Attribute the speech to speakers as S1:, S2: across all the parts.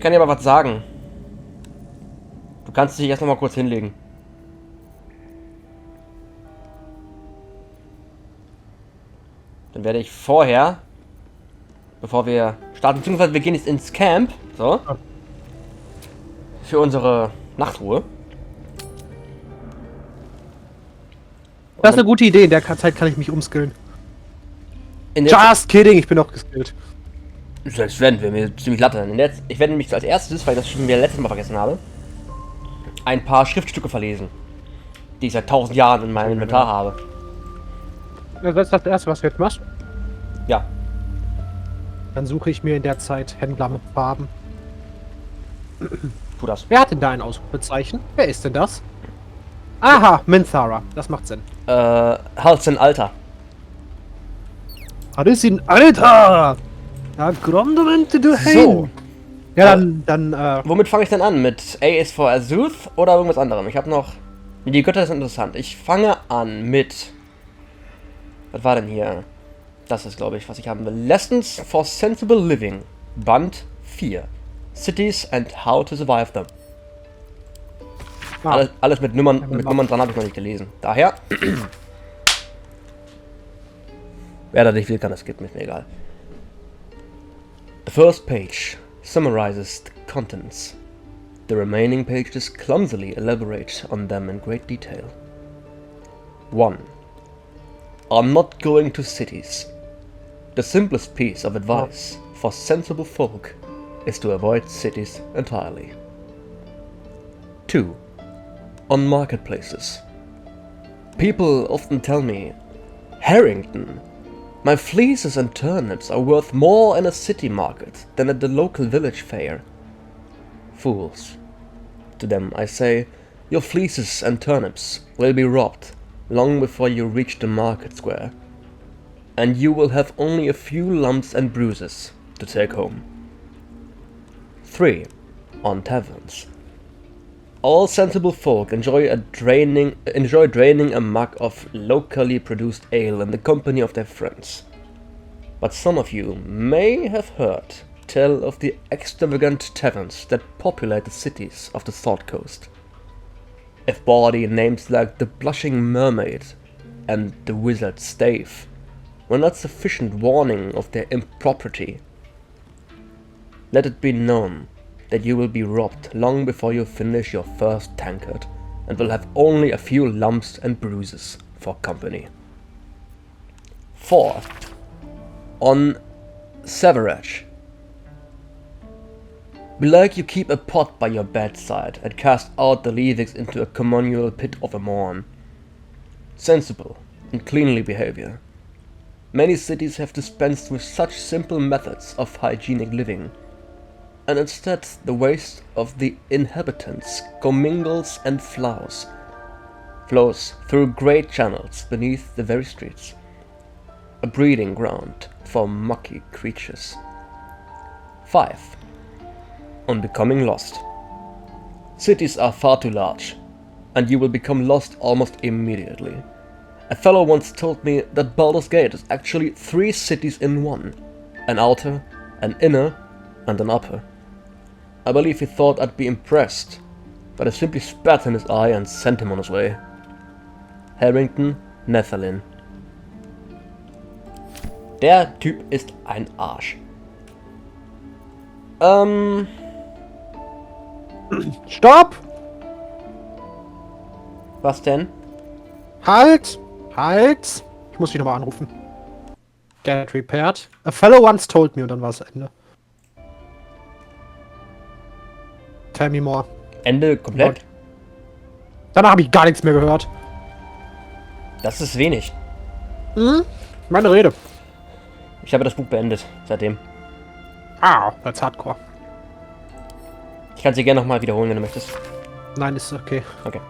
S1: kann dir aber was sagen. Du kannst dich erst noch mal kurz hinlegen. Dann werde ich vorher, bevor wir starten, beziehungsweise wir gehen jetzt ins Camp, so, für unsere Nachtruhe.
S2: Das ist eine gute Idee, in der Zeit kann ich mich umskillen.
S1: Just
S2: kidding, ich bin auch geskillt.
S1: Selbst wenn wir mir ziemlich latte. Ich werde nämlich als erstes, weil ich das schon wieder letztes Mal vergessen habe, ein paar Schriftstücke verlesen, die ich seit 1000 Jahren in meinem Inventar habe.
S2: Ja, das ist das Erste, was du jetzt machst.
S1: Ja.
S2: Dann suche ich mir in der Zeit Händler mit Farben.
S1: Tu das.
S2: Wer hat denn da ein Ausrufezeichen? Wer ist denn das? Aha, Minthara. Das macht Sinn.
S1: Hals in Alter.
S2: Alles in Alter! Ja, Grondamente du
S1: So.
S2: Ja, dann,
S1: Womit fange ich denn an? Mit A is for Azuth oder irgendwas anderem? Ich habe noch... Die Götter sind interessant. Ich fange an mit... Was war denn hier? Das ist, glaube ich, was ich haben will. Lessons for Sensible Living. Band 4. Cities and how to survive them. Alles mit Nummern dran habe ich noch nicht gelesen. Daher... Wer da nicht will, kann das skippen, ist mir egal. The first page summarizes the contents. The remaining pages clumsily elaborate on them in great detail. 1. I'm not going to cities. The simplest piece of advice for sensible folk is to avoid cities entirely. 2. On marketplaces. People often tell me, Harrington, my fleeces and turnips are worth more in a city market than at the local village fair. Fools. To them I say, your fleeces and turnips will be robbed long before you reach the market square, and you will have only a few lumps and bruises to take home. 3. On taverns. All sensible folk enjoy draining a mug of locally produced ale in the company of their friends. But some of you may have heard tell of the extravagant taverns that populate the cities of the Thought Coast. If bawdy names like the Blushing Mermaid and the Wizard's Stave were not sufficient warning of their impropriety, let it be known that you will be robbed long before you finish your first tankard, and will have only a few lumps and bruises for company. 4. On sewerage. Belike you keep a pot by your bedside, and cast out the leavings into a communal pit of a morn. Sensible and cleanly behavior. Many cities have dispensed with such simple methods of hygienic living, and instead the waste of the inhabitants commingles and flows through great channels beneath the very streets, a breeding ground for mucky creatures. 5. On becoming lost. Cities are far too large, and you will become lost almost immediately. A fellow once told me that Baldur's Gate is actually 3 cities in one, an outer, an inner, and an upper. I believe he thought I'd be impressed, but I simply spat in his eye and sent him on his way. Harrington, Netherlin. Der Typ ist ein Arsch.
S2: Stopp!
S1: Was denn?
S2: Halt! Halt! Ich muss dich nochmal anrufen. Get repaired. A fellow once told me, und dann war es Ende. Tell me more.
S1: Ende komplett?
S2: Danach habe ich gar nichts mehr gehört.
S1: Das ist wenig.
S2: Meine Rede.
S1: Ich habe das Buch beendet, seitdem.
S2: Ah, that's hardcore.
S1: Ich kann sie gerne nochmal wiederholen, wenn du möchtest.
S2: Nein, ist okay.
S1: Okay.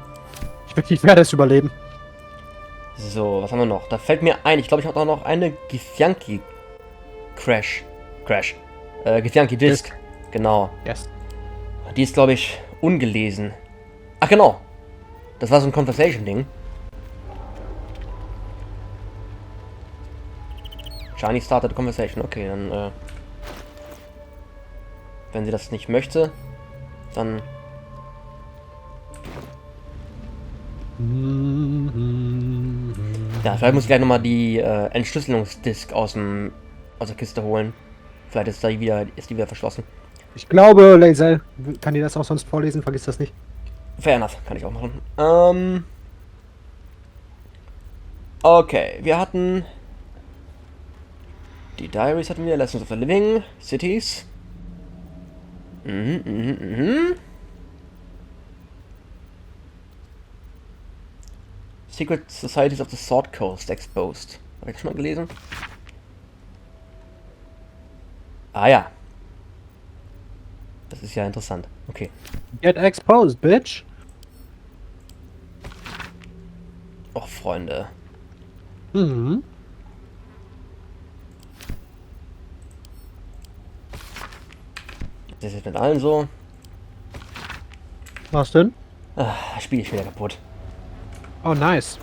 S2: Ich werde es überleben.
S1: So, was haben wir noch? Da fällt mir ein, ich glaube, ich habe auch noch eine Githyanki Githyanki Disc. Genau.
S2: Yes.
S1: Die ist, glaube ich, ungelesen. Ach, genau. Das war so ein Conversation-Ding. Shiny started a conversation. Okay, dann, Wenn sie das nicht möchte, dann... Ja, vielleicht muss ich gleich nochmal die Entschlüsselungsdisk aus der Kiste holen. Vielleicht ist die wieder verschlossen.
S2: Ich glaube, Laser kann dir das auch sonst vorlesen, vergiss das nicht.
S1: Fair enough, kann ich auch machen. Okay, wir hatten... Die Diaries hatten wir, Lessons of the Living, Cities. Secret Societies of the Sword Coast exposed. Habe ich das schon mal gelesen? Ah ja. Das ist ja interessant. Okay.
S2: Get exposed, bitch.
S1: Och, Freunde.
S2: Mhm.
S1: Das ist jetzt mit allen so.
S2: Was denn?
S1: Das Spiel ist wieder kaputt.
S2: Oh, nice.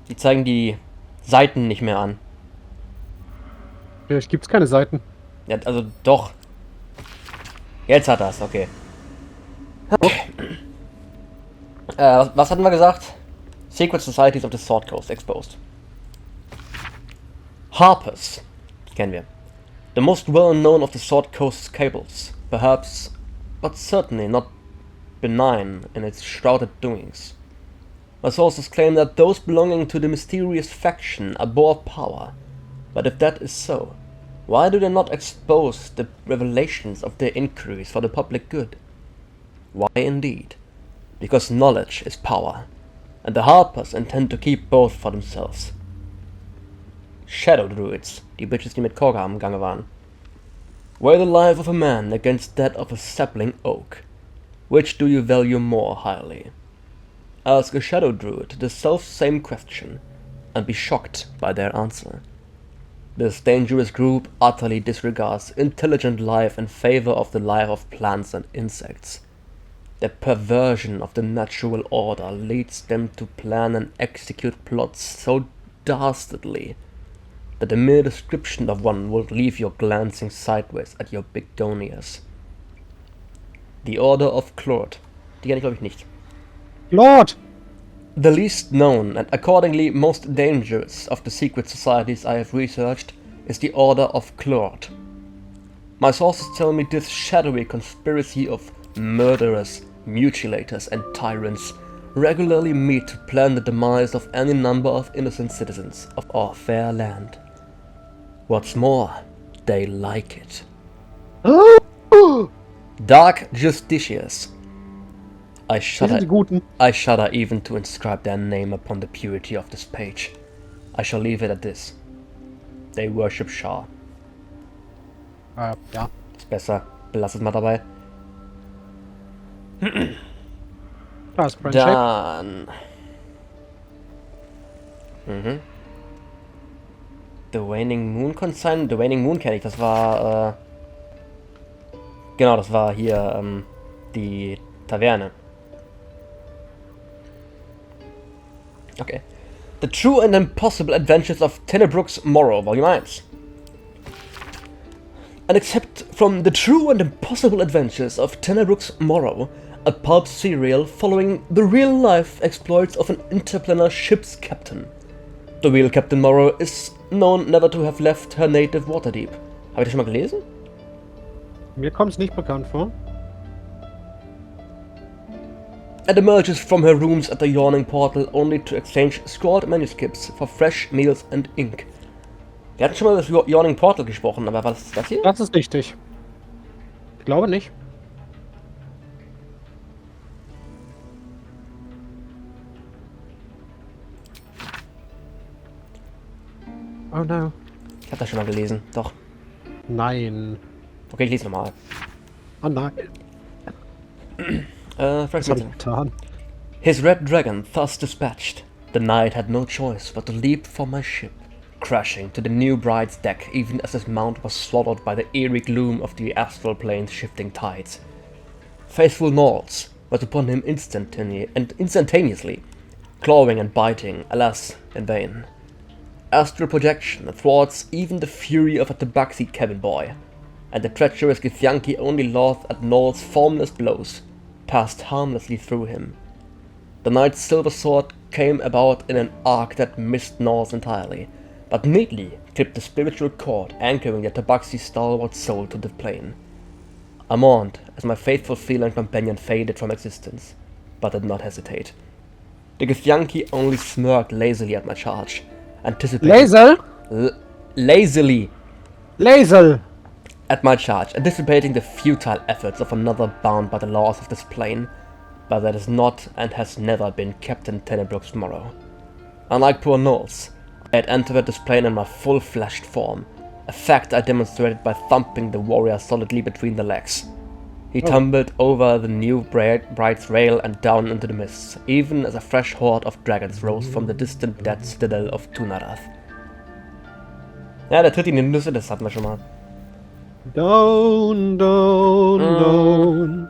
S1: Die zeigen die Seiten nicht mehr an.
S2: Vielleicht gibt's keine Seiten.
S1: Ja, also doch. Jetzt hat das, okay. Was hatten wir gesagt? Secret Societies of the Sword Coast exposed. Harpers. Kennen wir. The most well-known of the Sword Coast's cables. Perhaps, but certainly not benign in its shrouded doings. My sources claim that those belonging to the mysterious faction abhor power. But if that is so, why do they not expose the revelations of their inquiries for the public good? Why indeed? Because knowledge is power, and the Harpers intend to keep both for themselves. Shadow Druids, die Bitches, die mit Korga am Gange waren. Weigh the life of a man against that of a sapling oak. Which do you value more highly? Ask a Shadow Druid the self-same question, and be shocked by their answer. This dangerous group utterly disregards intelligent life in favor of the life of plants and insects. Their perversion of the natural order leads them to plan and execute plots so dastardly that the mere description of one will leave you glancing sideways at your begonias. The Order of Clort. Die kenne ich, glaube ich, nicht.
S2: Lord!
S1: The least known and accordingly most dangerous of the secret societies I have researched is the Order of Clort. My sources tell me this shadowy conspiracy of murderers, mutilators and tyrants regularly meet to plan the demise of any number of innocent citizens of our fair land. What's more, they like it. Dark Justiciars. I shudder even to inscribe their name upon the purity of this page. I shall leave it at this. They worship Shah.
S2: Ja.
S1: Ist besser. Belass es mal dabei.
S2: Das ist
S1: Dann. The Waning Moon Consign. The Waning Moon kenne ich. Das war. Genau, das war hier die Taverne. Okay. The True and Impossible Adventures of Tenebrooks Morrow, Volume 1. And except from The True and Impossible Adventures of Tenebrooks Morrow, a pulp serial following the real-life exploits of an interplanar ship's captain. The real Captain Morrow is known never to have left her native Waterdeep. Habe ich das schon mal gelesen?
S2: Mir kommt's nicht bekannt vor.
S1: And emerges from her rooms at the Yawning Portal only to exchange scrawled manuscripts for fresh meals and ink. Wir hatten schon mal über das Yawning Portal gesprochen, aber was ist das hier?
S2: Das ist richtig. Ich glaube nicht. Oh no.
S1: Ich habe das schon mal gelesen, doch.
S2: Nein.
S1: Okay, ich lese nochmal.
S2: Oh nein.
S1: Frank
S2: Was hab ich getan?
S1: His red dragon thus dispatched, the knight had no choice but to leap from my ship, crashing to the new bride's deck even as his mount was swallowed by the eerie gloom of the astral plane's shifting tides. Faithful gnawls were upon him instantaneously, clawing and biting, alas, in vain. Astral projection thwarts even the fury of a tabaxi cabin boy. and the treacherous Githyanki only laughed at Noel's formless blows, passed harmlessly through him. The knight's silver sword came about in an arc that missed Norse entirely, but neatly clipped the spiritual cord anchoring the Tabaxi's stalwart soul to the plane. I mourned as my faithful feline companion faded from existence, but did not hesitate. The Githyanki only smirked lazily at my charge, anticipating... lazily!
S2: Laser!
S1: At my charge, anticipating the futile efforts of another bound by the laws of this plane, but that is not and has never been Captain Tenebrook's morrow. Unlike poor Knowles, I had entered this plane in my full-fleshed form, a fact I demonstrated by thumping the warrior solidly between the legs. He tumbled over the new bride's rail and down into the mists, even as a fresh horde of dragons rose from the distant dead citadel of Tunarath. Ja, der tritt in die Nüsse, das hatten wir schon mal.
S2: Down, down, down.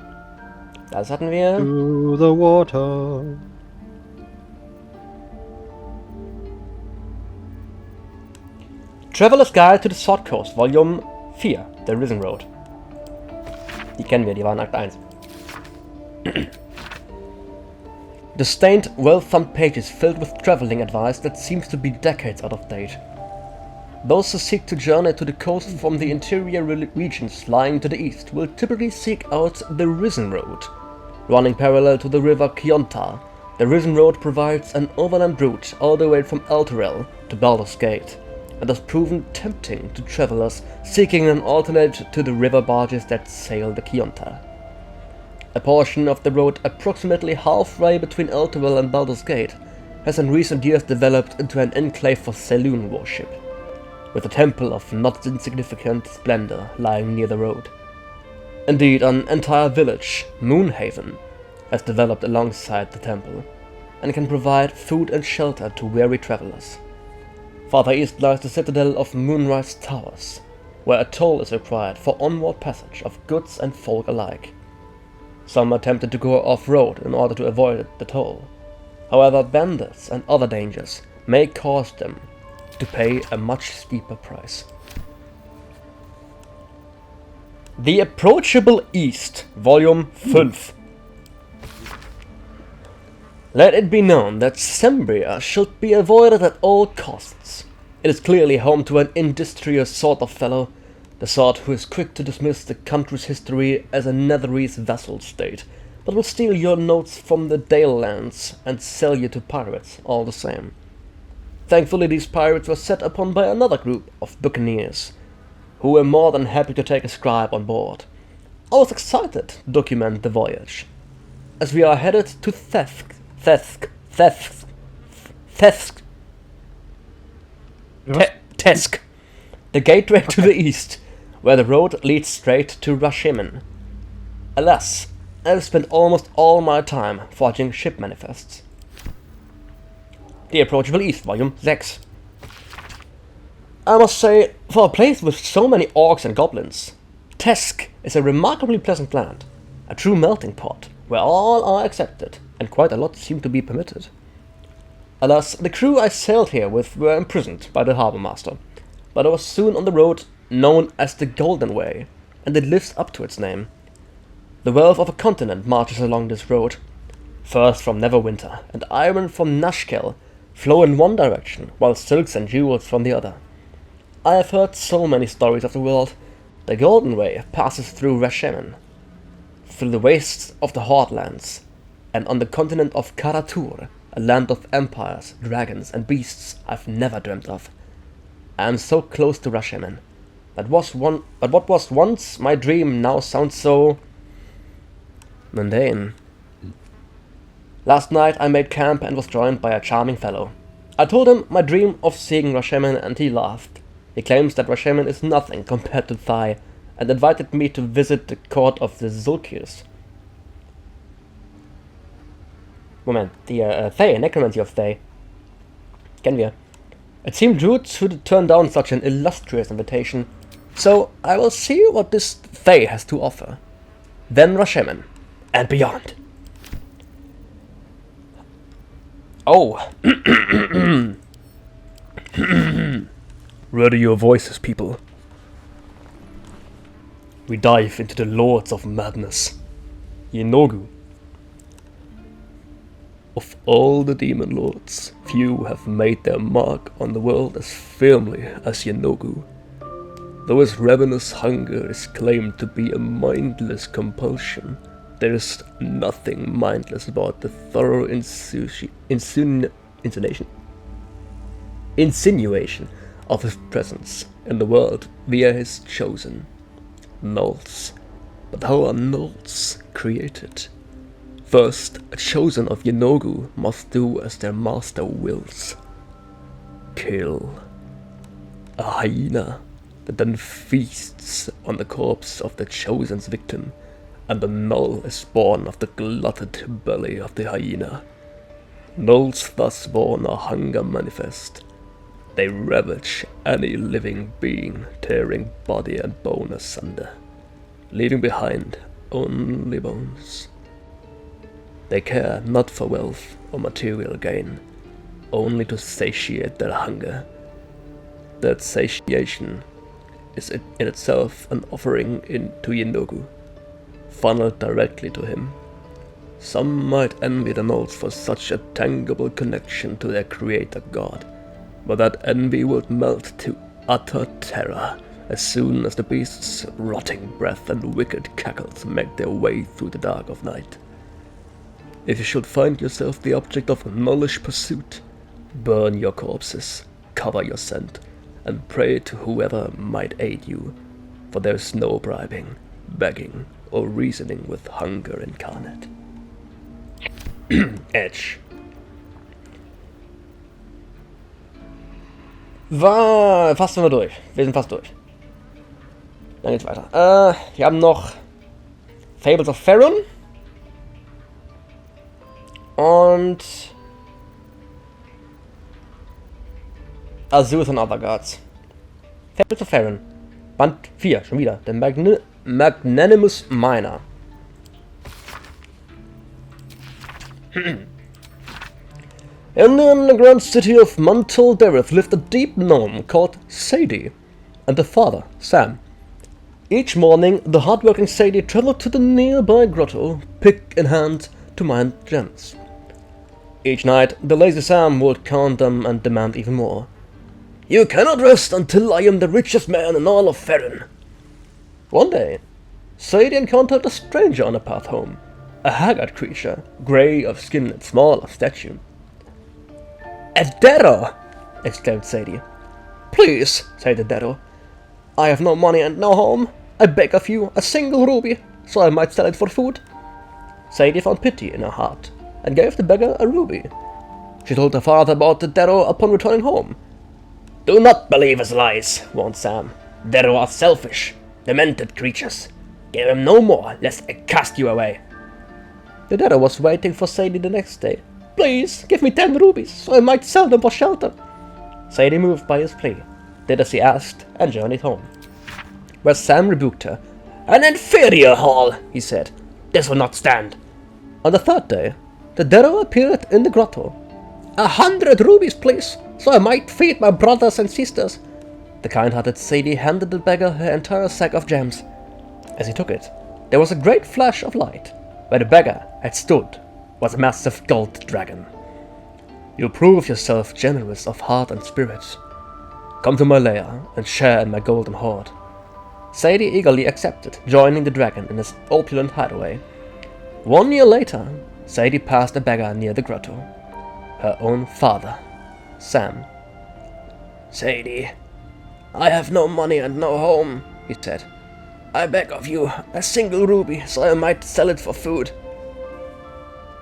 S1: Das hatten wir.
S2: To the water.
S1: Traveler's Guide to the Sword Coast, Volume 4, The Risen Road. Die kennen wir, die waren Akt 1. The stained, well-thumbed pages filled with traveling advice that seems to be decades out of date. Those who seek to journey to the coast from the interior regions lying to the east will typically seek out the Risen Road. Running parallel to the river Kiontar, the Risen Road provides an overland route all the way from Elturel to Baldur's Gate, and has proven tempting to travelers seeking an alternate to the river barges that sail the Kiontar. A portion of the road approximately halfway between Elturel and Baldur's Gate has in recent years developed into an enclave for saloon worship, with a temple of not insignificant splendor lying near the road. Indeed, an entire village, Moonhaven, has developed alongside the temple, and can provide food and shelter to weary travelers. Farther east lies the citadel of Moonrise Towers, where a toll is required for onward passage of goods and folk alike. Some attempted to go off-road in order to avoid the toll. However, bandits and other dangers may cause them to pay a much steeper price. The Approachable East, Volume 5. Let it be known that Sembria should be avoided at all costs. It is clearly home to an industrious sort of fellow, the sort who is quick to dismiss the country's history as a Netherese vassal state, but will steal your notes from the Dale lands and sell you to pirates all the same. Thankfully, these pirates were set upon by another group of buccaneers, who were more than happy to take a scribe on board. I was excited to document the voyage, as we are headed to Tesk, the gateway to the east, where the road leads straight to Rashemen. Alas, I have spent almost all my time forging ship manifests. The Approachable East, Volume 6. I must say, for a place with so many orcs and goblins, Tesk is a remarkably pleasant land, a true melting pot, where all are accepted, and quite a lot seem to be permitted. Alas, the crew I sailed here with were imprisoned by the harbour master, but I was soon on the road known as the Golden Way, and it lives up to its name. The wealth of a continent marches along this road. Furs from Neverwinter and iron from Nashkel flow in one direction, while silks and jewels from the other. I have heard so many stories of the world. The Golden Way passes through Rashemen, through the wastes of the Hordlands, and on the continent of Karatur, a land of empires, dragons, and beasts I've never dreamt of. I am so close to Rashemen, but what was once my dream now sounds so mundane. Last night I made camp and was joined by a charming fellow. I told him my dream of seeing Rashemen and he laughed. He claims that Rashemen is nothing compared to Thay, and invited me to visit the court of the Zulkirs. Moment, die Thay, necromancy of Thay. Kennen wir. It seemed rude to turn down such an illustrious invitation, so I will see what this Thay has to offer. Then Rashemen, and beyond. Oh. Ready your voices, people. we dive into the Lords of Madness, Yenogu. Of all the demon lords, few have made their mark on the world as firmly as Yenogu. Though his ravenous hunger is claimed to be a mindless compulsion, there is nothing mindless about the thorough insinuation of his presence in the world via his chosen Gnolls. But how are Gnolls created? First, a chosen of Yenogu must do as their master wills. Kill a hyena that then feasts on the corpse of the chosen's victim, and the Gnoll is born of the glutted belly of the hyena. Gnolls thus born are hunger manifest. They ravage any living being, tearing body and bone asunder, leaving behind only bones. They care not for wealth or material gain, only to satiate their hunger. That satiation is in itself an offering to Yenogu, funneled directly to him. Some might envy the Gnolls for such a tangible connection to their creator god, but that envy would melt to utter terror as soon as the beast's rotting breath and wicked cackles make their way through the dark of night. If you should find yourself the object of gnollish pursuit, burn your corpses, cover your scent, and pray to whoever might aid you, for there is no bribing, begging, or reasoning with hunger incarnate. Edge. Fast sind wir durch. Wir sind fast durch. Dann geht's weiter. Wir haben noch Fables of Faerun. Und Azuth and Other Gods. Fables of Faerun. Band 4, schon wieder. Der Magnanimous Miner. In the underground city of Muntal Dereth lived a deep gnome called Sadie, and her father, Sam. Each morning, the hard-working Sadie traveled to the nearby grotto, pick in hand, to mine gems. Each night, the lazy Sam would count them and demand even more. "You cannot rest until I am the richest man in all of Faerun." One day, Sadie encountered a stranger on her path home, a haggard creature, grey of skin and small of stature. "A Darrow!" exclaimed Sadie. "Please," said the Darrow, "I have no money and no home. I beg of you a single ruby, so I might sell it for food." Sadie found pity in her heart, and gave the beggar a ruby. She told her father about the Darrow upon returning home. "Do not believe his lies," warned Sam. "Darrow are selfish, demented creatures. Give him no more, lest I cast you away." The Darrow was waiting for Sadie the next day. "Please, give me 10 rubies, so I might sell them for shelter." Sadie, moved by his plea, did as he asked, and journeyed home, where Sam rebuked her. "An inferior haul," he said. "This will not stand." On the third day, the Darrow appeared in the grotto. 100 rubies, please, so I might feed my brothers and sisters." The kind-hearted Sadie handed the beggar her entire sack of gems. As he took it, there was a great flash of light. Where the beggar had stood was a massive gold dragon. "You prove yourself generous of heart and spirit. Come to my lair and share in my golden hoard." Sadie eagerly accepted, joining the dragon in his opulent hideaway. 1 year later, Sadie passed a beggar near the grotto. Her own father, Sam. "Sadie, I have no money and no home," he said. "I beg of you a single ruby, so I might sell it for food."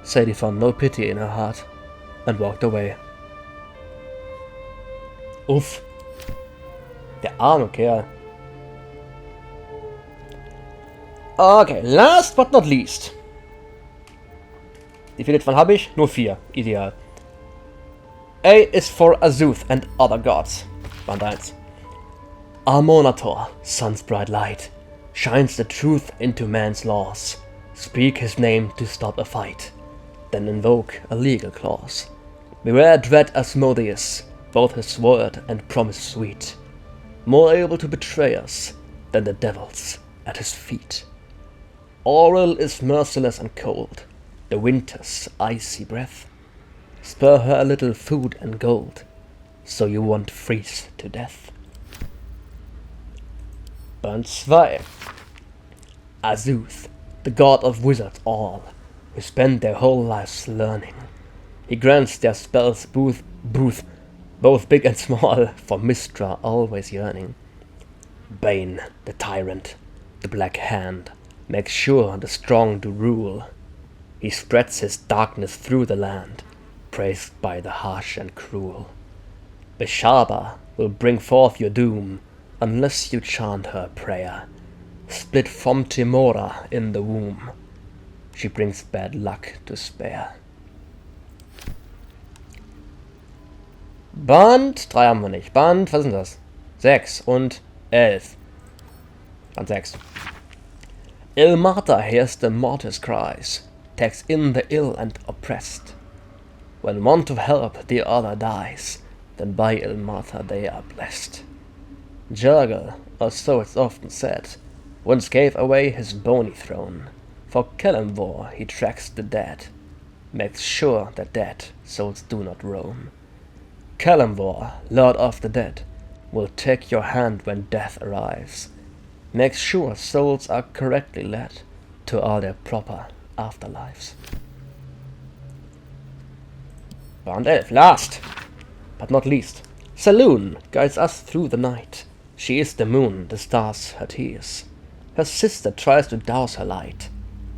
S1: Sadie found no pity in her heart, and walked away. Uff. Der arme Kerl. Okay, last but not least. Wie viele davon habe ich? Nur 4. Ideal. A is for Azuth and Other Gods. Band 1. Armonator, sun's bright light, shines the truth into man's laws. Speak his name to stop a fight, then invoke a legal clause. Beware dread Asmodeus, both his word and promise sweet, more able to betray us than the devils at his feet. Auril is merciless and cold, the winter's icy breath. Spare her a little food and gold, so you won't freeze to death. Band 2. Azuth, the god of wizards all, who spend their whole lives learning. He grants their spells both big and small, for Mystra always yearning. Bane, the tyrant, the black hand, makes sure the strong do rule. He spreads his darkness through the land, praised by the harsh and cruel. Beshaba will bring forth your doom, unless you chant her prayer. Split from Timora in the womb, she brings bad luck to spare. Band 3 haben wir nicht. Band, was ist denn das? 6 und 11. Band 6. Ilmater hears the martyr's cries, takes in the ill and oppressed. When one to help the other dies, then by Ilmater they are blessed. Jurgel, or so it's often said, once gave away his bony throne. For Kelemvor he tracks the dead, makes sure that dead souls do not roam. Kelemvor, Lord of the Dead, will take your hand when death arrives, makes sure souls are correctly led to all their proper afterlives. Band 11, last but not least. Saloon guides us through the night. She is the moon, the stars her tears. Her sister tries to douse her light,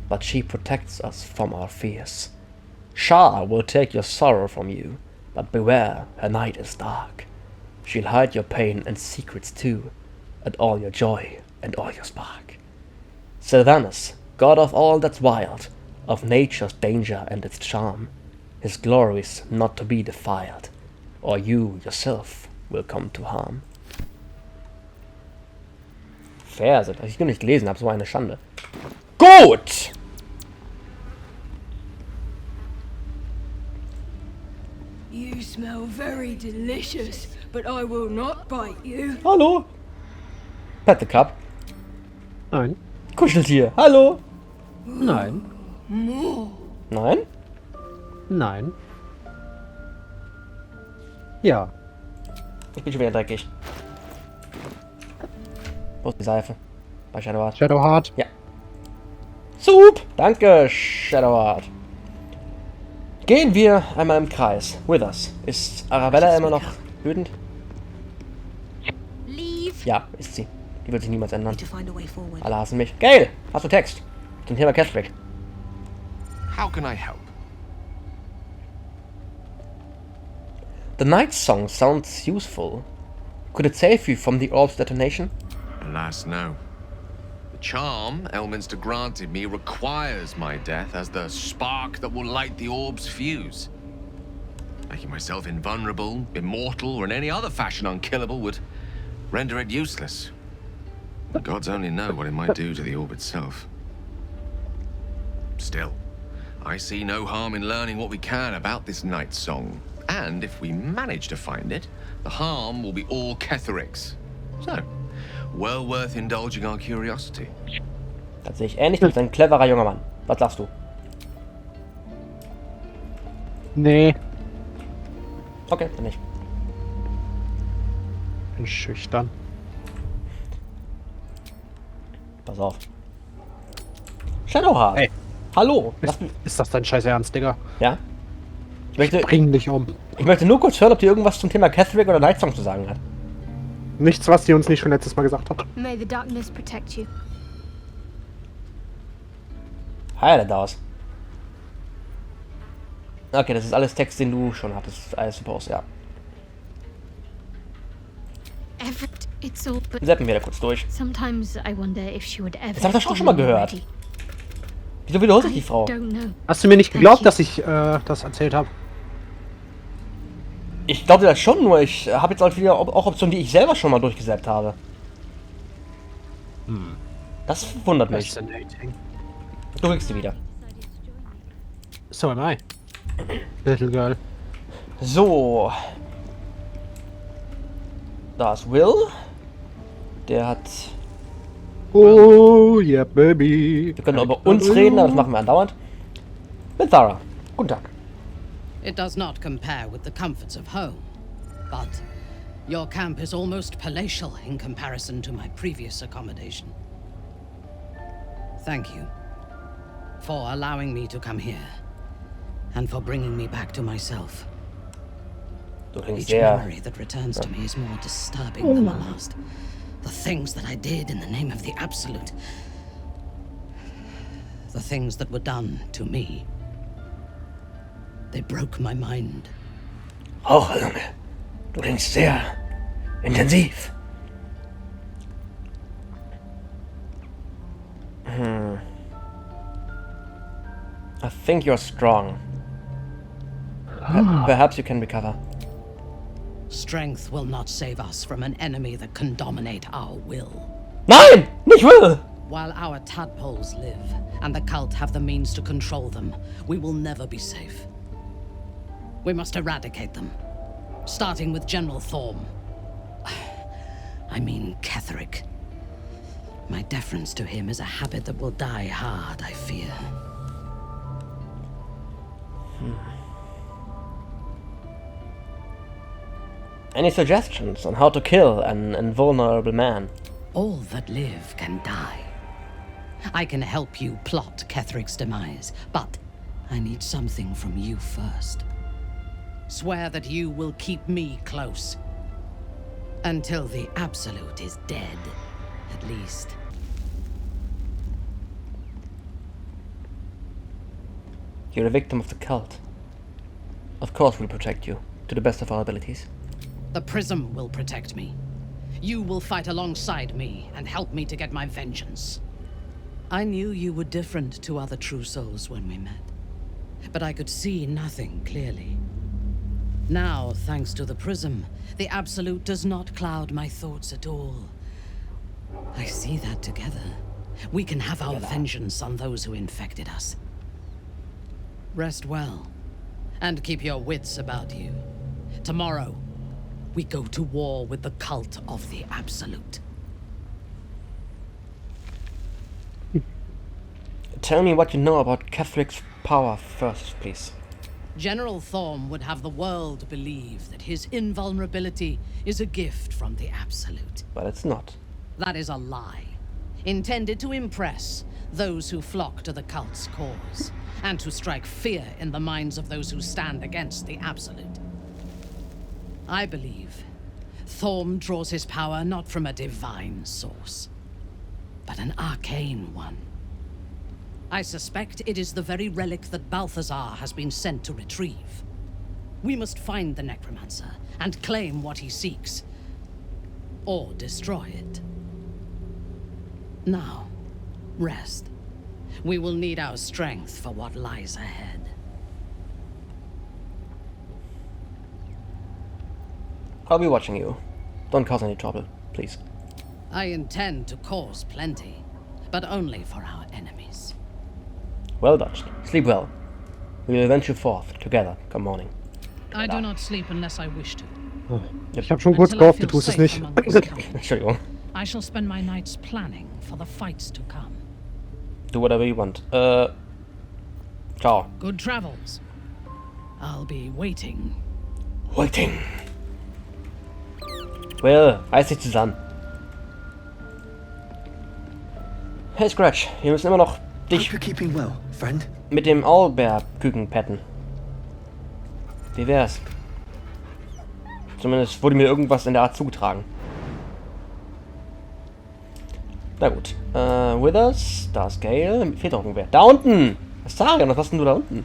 S1: but she protects us from our fears. Shar will take your sorrow from you, but beware, her night is dark. She'll hide your pain and secrets too, and all your joy and all your spark. Sylvanus, god of all that's wild, of nature's danger and its charm, his glories not to be defiled, or you yourself will come to harm. Verse, dass ich nur nicht gelesen habe, so eine Schande. Gut!
S3: You smell very delicious, but I will not bite you.
S1: Hallo! Pet the Cup.
S2: Nein.
S1: Kuscheltier. Hallo!
S2: Nein.
S1: Nein?
S2: Nein. Ja.
S1: Ich bin schon wieder dreckig. Wo ist die Seife? Bei Shadowheart.
S2: Shadowheart.
S1: Ja. Sup! Danke, Shadowheart. Gehen wir einmal im Kreis. Withers. Ist Arabella immer noch wütend?
S3: Leave.
S1: Ja, ist sie. Die wird sich niemals ändern.
S3: To find a way forward.
S1: Alle hassen mich. Gail! Hast du Text? Zum Thema Catholic.
S4: How can I help?
S1: The night song sounds useful. Could it save you from the orb's detonation?
S4: Alas, no. The charm Elminster granted me requires my death as the spark that will light the orb's fuse. Making myself invulnerable, immortal, or in any other fashion unkillable would render it useless. The gods only know what it might do to the orb itself. Still, I see no harm in learning what we can about this night song. And if we manage to find it, the harm will be all Ketheric's. So, well worth indulging our curiosity.
S1: Das sehe ich ähnlich, du bist ein cleverer junger Mann. Was sagst du?
S2: Nee.
S1: Okay, dann nicht.
S2: Bin schüchtern.
S1: Pass auf. Shadowheart.
S2: Hey.
S1: Hallo. Lass mich.
S2: Ist das dein scheiß Ernst, Digga?
S1: Ja? Ich
S2: Bring dich um.
S1: möchte nur kurz hören, ob die irgendwas zum Thema Catherick oder Night Song zu sagen hat.
S2: Nichts, was die uns nicht schon letztes Mal gesagt hat.
S3: May the darkness protect you.
S1: Heile das. Okay, das ist alles Text, den du schon hattest, I suppose, ja.
S3: It's all but
S1: Seppen wir da kurz durch.
S3: sometimes I wonder if she would ever.
S1: Das hab ich doch schon mal gehört. Wieso wiederholt sich die Frau?
S3: Don't know.
S2: Hast du mir nicht geglaubt, dass ich das erzählt habe?
S1: Ich glaube das schon, nur ich habe jetzt auch wieder auch Optionen, die ich selber schon mal durchgesetzt habe. Das wundert mich.
S2: Fascinating.
S1: Du kriegst sie wieder.
S2: So am I. Little girl.
S1: So. Da ist Will. Der hat
S2: Oh, yeah, baby.
S1: Wir können über uns reden, aber das machen wir andauernd. Mit Zara. Guten Tag.
S5: It does not compare with the comforts of home, but your camp is almost palatial in comparison to my previous accommodation. Thank you for allowing me to come here and for bringing me back to myself.
S1: Du klingst
S5: Each
S1: sehr...
S5: memory that returns to me is more disturbing than the last. The things that I did in the name of the Absolute. The things that were done to me. They broke my mind.
S1: Auch, Junge. Du klingst sehr intensiv. I think you're strong. Perhaps you can recover.
S5: Strength will not save us from an enemy that can dominate our will.
S1: Nein! Nicht will!
S5: While our tadpoles live, and the cult have the means to control them, we will never be safe. We must eradicate them, starting with General Thorm. I mean Ketheric. My deference to him is a habit that will die hard, I fear.
S1: Any suggestions on how to kill an invulnerable man?
S5: All that live can die. I can help you plot Ketheric's demise, but I need something from you first. Swear that you will keep me close. Until the Absolute is dead, at least.
S1: You're a victim of the cult. Of course we'll protect you, to the best of our abilities.
S5: The Prism will protect me. You will fight alongside me and help me to get my vengeance. I knew you were different to other true souls when we met, but I could see nothing clearly. Now, thanks to the Prism, the Absolute does not cloud my thoughts at all. I see that together, we can have our vengeance on those who infected us. Rest well, and keep your wits about you. Tomorrow, we go to war with the cult of the Absolute.
S1: Tell me what you know about Ketheric's power first, please.
S5: General Thorm would have the world believe that his invulnerability is a gift from the Absolute.
S1: But it's not.
S5: That is a lie, intended to impress those who flock to the cult's cause, and to strike fear in the minds of those who stand against the Absolute. I believe Thorm draws his power not from a divine source, but an arcane one. I suspect it is the very relic that Balthazar has been sent to retrieve. We must find the necromancer and claim what he seeks, or destroy it. Now, rest. We will need our strength for what lies ahead.
S1: I'll be watching you. Don't cause any trouble, please.
S5: I intend to cause plenty, but only for our enemies.
S1: Well dodged. Sleep well. We will avenge you forth, together, come morning.
S6: I do not sleep unless I wish to.
S2: Ich habe schon kurz gehofft, du tust es nicht.
S1: Entschuldigung.
S6: I shall spend my nights planning for the fights to come.
S1: Do whatever you want. Ciao.
S6: Good travels. I'll be waiting.
S1: Waiting. Well, reiß dich zusammen. Hey Scratch, wir müssen immer noch dich
S7: Hope you're keeping well, friend.
S1: mit dem Owlbear-Küken petten. Wie wär's? Zumindest wurde mir irgendwas in der Art zugetragen. Na gut. Withers, da ist Gale, fehlt noch irgendwer. Da unten! Astarion, was hast denn du da unten?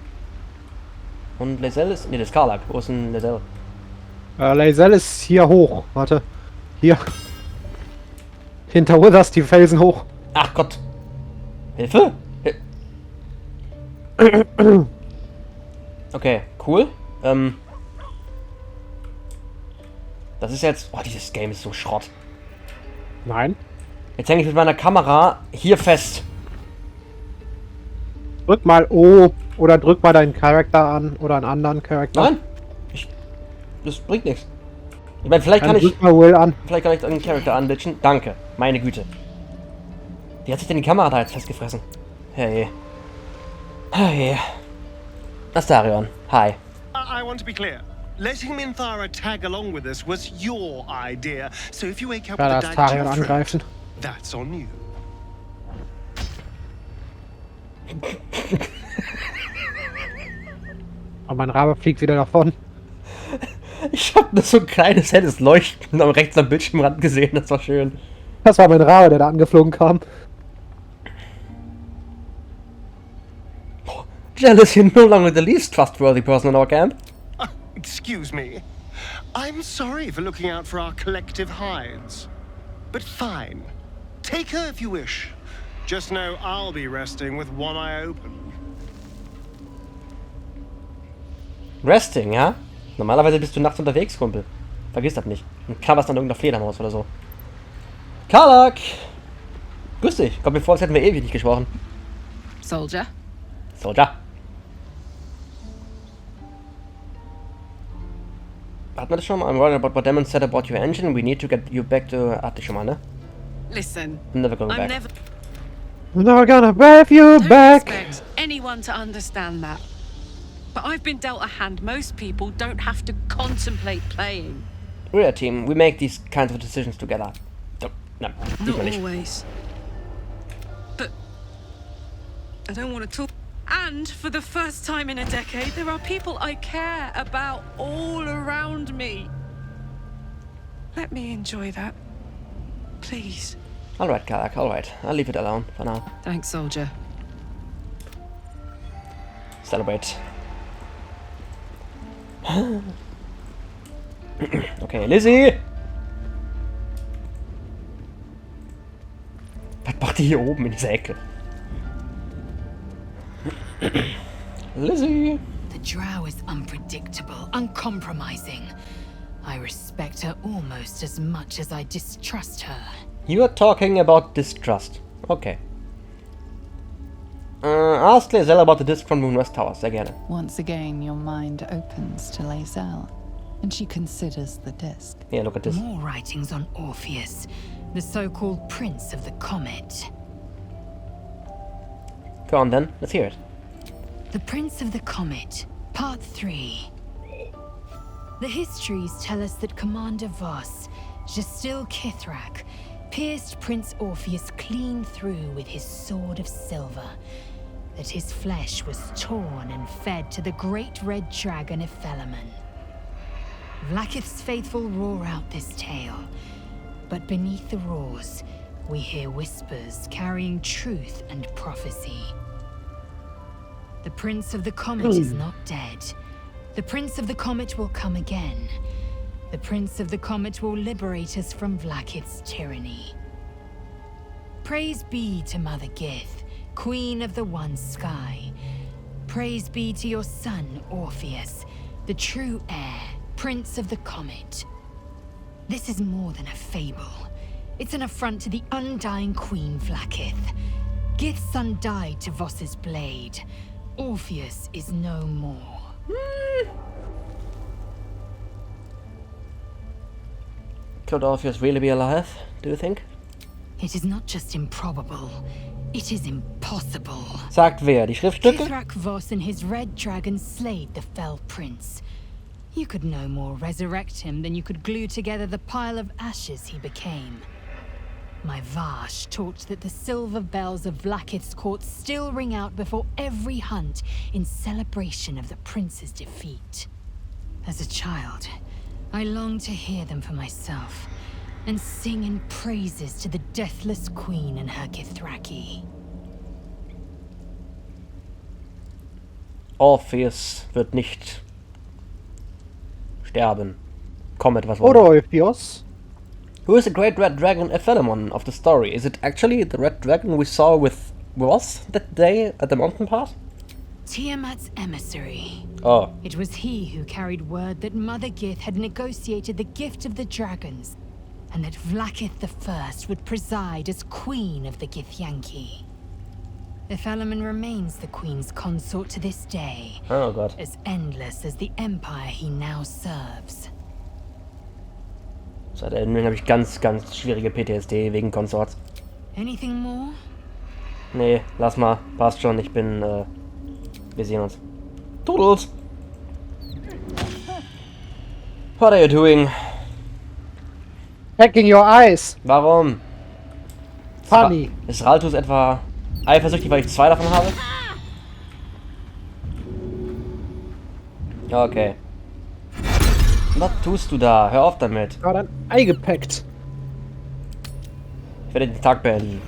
S1: Und Lae'zel ist... Ne, das ist Karlak. Wo ist denn Lae'zel?
S2: Lae'zel ist hier hoch. Warte. Hier. Hinter Withers die Felsen hoch.
S1: Ach Gott. Hilfe? Okay, cool. Das ist jetzt... Oh, dieses Game ist so Schrott.
S2: Nein.
S1: Jetzt hänge ich mit meiner Kamera hier fest.
S2: Drück mal O oder drück mal deinen Charakter an oder einen anderen Charakter.
S1: Nein. Das bringt nichts. Ich meine, vielleicht kann ich...
S2: Drück mal Will an.
S1: Vielleicht kann ich einen Charakter anlitschen. Danke. Meine Güte. Wie hat sich denn die Kamera da jetzt festgefressen? Hey. Hey. Astarion, hi.
S7: I want to be clear. Letting Minthara tag along with us was your idea. So if you wake up
S2: Ja,
S7: with
S2: da
S7: the
S2: Astarion
S7: digestive
S2: angreifen.
S7: threat, that's on you.
S2: Und mein Rabe fliegt wieder davon.
S1: Ich hab nur so ein kleines helles Leuchten rechts am Bildschirmrand gesehen, das war schön.
S2: Das war mein Rabe, der da angeflogen kam.
S1: Jealous, you're no longer the least trustworthy person in our camp.
S7: Excuse me. I'm sorry for looking out for our collective hides. But fine. Take her if you wish. Just know I'll be resting with one eye open.
S1: Resting, ja? Normalerweise bist du nachts unterwegs, Kumpel. Vergiss das nicht. Und klapperst an irgendeiner Fledermaus oder so. Karlak! Grüß dich. Kommt mir vor, als hätten wir ewig nicht gesprochen.
S5: Soldier?
S1: Soldier. Hatten wir das schon mal? I'm worried about what Demon said about your engine. We need to get you back to... Hatte ich schon mal, ne?
S8: Listen,
S1: I'm never going back.
S2: I'm never gonna have you
S8: don't
S2: back.
S8: expect anyone to understand that. But I've been dealt a hand most people don't have to contemplate playing.
S1: We're a team. We make these kinds of decisions together. No, diesmal
S8: Not
S1: nicht.
S8: always. But I don't want to talk. And for the first time in a decade, there are people I care about all around me. Let me enjoy that. Please.
S1: Alright, Karlak, alright. I'll leave it alone for now.
S8: Thanks, soldier.
S1: Celebrate. Okay, Lizzie! Was macht die hier oben in dieser Ecke? Lizzie!
S9: The drow is unpredictable, uncompromising. I respect her almost as much as I distrust her.
S1: You are talking about distrust. Okay. Ask Lae'zel about the disc from Moonwest Tower. Sehr gerne.
S10: Once again, your mind opens to Lae'zel, and she considers the disc.
S1: Yeah, look at this.
S9: More writings on Orpheus, the so-called Prince of the Comet.
S1: Go on then, let's hear it.
S9: The Prince of the Comet, Part 3. The histories tell us that Commander Voss, Gestil Kithrak, pierced Prince Orpheus clean through with his sword of silver, that his flesh was torn and fed to the great red dragon Ephelemon. Vlaakith's faithful roar out this tale, but beneath the roars, we hear whispers carrying truth and prophecy. The Prince of the Comet is not dead. The Prince of the Comet will come again. The Prince of the Comet will liberate us from Vlaakith's tyranny. Praise be to Mother Gith, Queen of the One Sky. Praise be to your son, Orpheus, the true heir, Prince of the Comet. This is more than a fable. It's an affront to the undying Queen Vlaakith. Gith's son died to Voss's blade. Orpheus is no more.
S1: Could Orpheus really be alive, do you think?
S9: It is not just improbable, it is impossible.
S1: Sagt wer? Die Schriftstücke?
S9: Kithrak Voss and his red dragon slayed the fell prince. You could no more resurrect him than you could glue together the pile of ashes he became. My Vash taught that the silver bells of Vlaakith's court still ring out before every hunt in celebration of the prince's defeat. As a child, I longed to hear them for myself and sing in praises to the deathless queen and her Githraki.
S1: Orpheus wird nicht sterben. Komm etwas
S2: Oder Orpheus.
S1: Who is the great red dragon Ephelemon of the story? Is it actually the red dragon we saw with Ross that day at the mountain pass?
S9: Tiamat's emissary.
S1: Oh.
S9: It was he who carried word that Mother Gith had negotiated the gift of the dragons, and that Vlaakith I would preside as Queen of the Githyanki. Ephelemon remains the Queen's consort to this day,
S1: Oh Gott.
S9: as endless as the empire he now serves.
S1: Seit Ende habe ich ganz schwierige PTSD wegen Consorts.
S9: Anything more?
S1: Nee, lass mal. Passt schon, ich bin, wir sehen uns. Toodles! What are you doing?
S2: Hacking your eyes.
S1: Warum?
S2: Funny.
S1: Ist Raltus etwa eifersüchtig, weil ich 2 davon habe? Okay. Was tust du da? Hör auf damit.
S2: Ja, dann Ei gepackt.
S1: Ich werde den Tag beenden.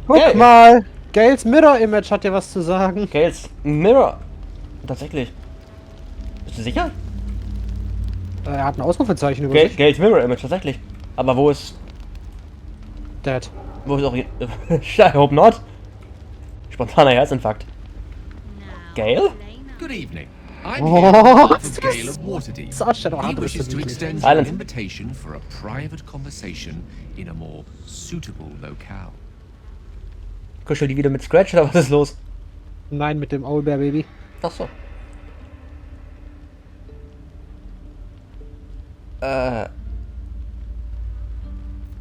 S2: Guck
S1: Hey.
S2: mal. Gales Mirror Image hat dir was zu sagen.
S1: Gales Mirror. Tatsächlich. Bist du sicher?
S2: Er hat ein Ausrufezeichen über sich.
S1: Gales Mirror Image, tatsächlich. Aber wo ist...
S2: Dead.
S1: Wo ist auch... I hope not. Spontaner Herzinfarkt. Gale?
S4: Good evening. I'm here on behalf of Gale of Waterdeep. He wishes to extend you an invitation for a private conversation in a more suitable locale.
S1: Kuschel die wieder mit Scratch oder was ist los?
S2: Nein, mit dem Owlbear Baby.
S1: Ach so.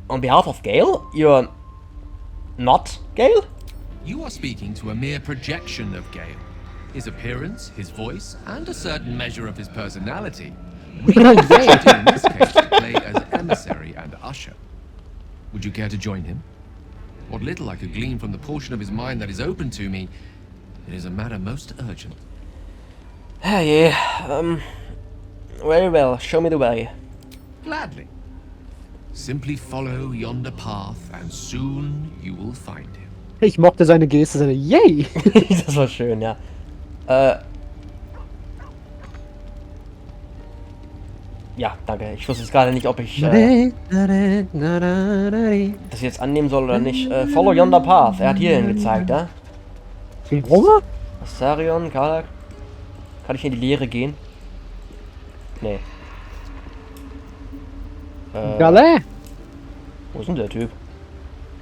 S1: On behalf of Gale? You're not Gale?
S4: You are speaking to a mere projection of Gale. His appearance, his voice, and a certain measure of his personality. We are invited in this case to play as emissary and usher. Would you care to join him? What little I could glean from the portion of his mind that is open to me, it is a matter most urgent.
S1: Yeah, very well, show me the way.
S4: Gladly. Simply follow yonder path and soon you will find him.
S2: Ich mochte seine Geste, seine Yay!
S1: Das war schön, ja. Ja, danke. Ich wusste jetzt gerade nicht, ob ich das jetzt annehmen soll oder nicht. Follow yonder path. Er hat hierhin gezeigt, ja?
S2: Warum?
S1: Astarion, Karlak. Kann ich in die Leere gehen? Nee.
S2: Galle?
S1: Wo ist denn der Typ?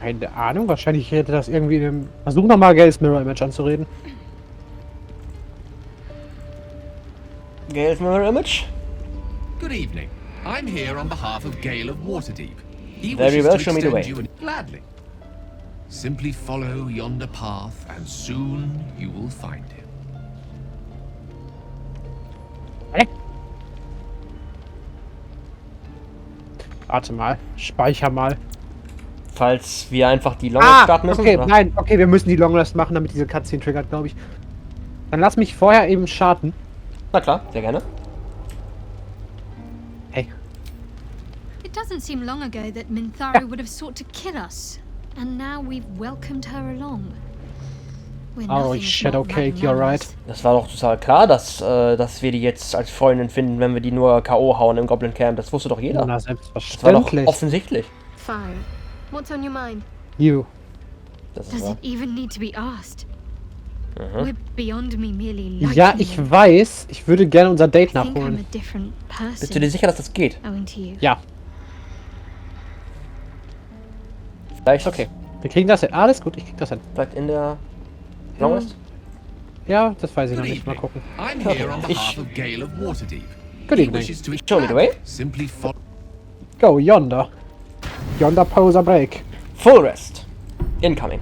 S2: Keine Ahnung, wahrscheinlich hätte das irgendwie in dem... Versuch nochmal Gales Mirror Image anzureden.
S1: Gale's Mirror Image?
S4: Good evening. I'm here on behalf of Gale of Waterdeep. He
S1: Very
S4: wishes
S1: well,
S4: to
S1: show me the
S4: extend
S1: way.
S4: you an... Gladly. Simply follow yonder path and soon you will find him.
S2: Warte mal, speicher mal.
S1: Falls wir einfach die Longrest starten müssen?
S2: Okay,
S1: oder?
S2: nein, okay, wir müssen die Longrest machen, damit diese Cutscene triggert, glaube ich. Dann lass mich vorher eben starten.
S1: Na klar, sehr gerne.
S2: Hey.
S11: It doesn't seem long ago that Minthara would have sought to kill us, and now we've welcomed her along. We're
S2: Oh,
S11: nothing if
S2: Shadow
S11: not
S2: Cake, you're right.
S11: magnanimous.
S1: Das war doch total klar, dass wir die jetzt als Freundin finden, wenn wir die nur K.O. hauen im Goblin Camp. Das wusste doch jeder.
S2: Na,
S1: Das war doch
S2: selbstverständlich.
S1: offensichtlich.
S11: Fire. What's on your mind?
S2: You.
S1: Das ist
S11: Does
S1: wahr.
S11: it even need to be asked? We're beyond me merely liking
S2: Ja, ich
S11: you.
S2: weiß. Ich würde gerne unser Date
S11: I think I'm a
S2: nachholen.
S11: different
S1: Bist du dir
S11: person
S1: sicher, dass das geht?
S11: owing to you.
S2: Ja,
S1: Vielleicht,
S2: okay. Wir kriegen das hin. Alles gut, ich krieg das hin.
S1: vielleicht in der Longrest?
S2: Ja, das weiß ich noch
S4: Good
S2: nicht. Mal
S4: evening.
S2: gucken.
S4: I'm here on behalf of Gale of Waterdeep.
S2: Good
S4: He
S2: evening.
S4: wishes to
S1: Show me the way.
S4: Simply follow.
S2: Go, yonder. Yonder Poser Break.
S1: Full rest. Incoming.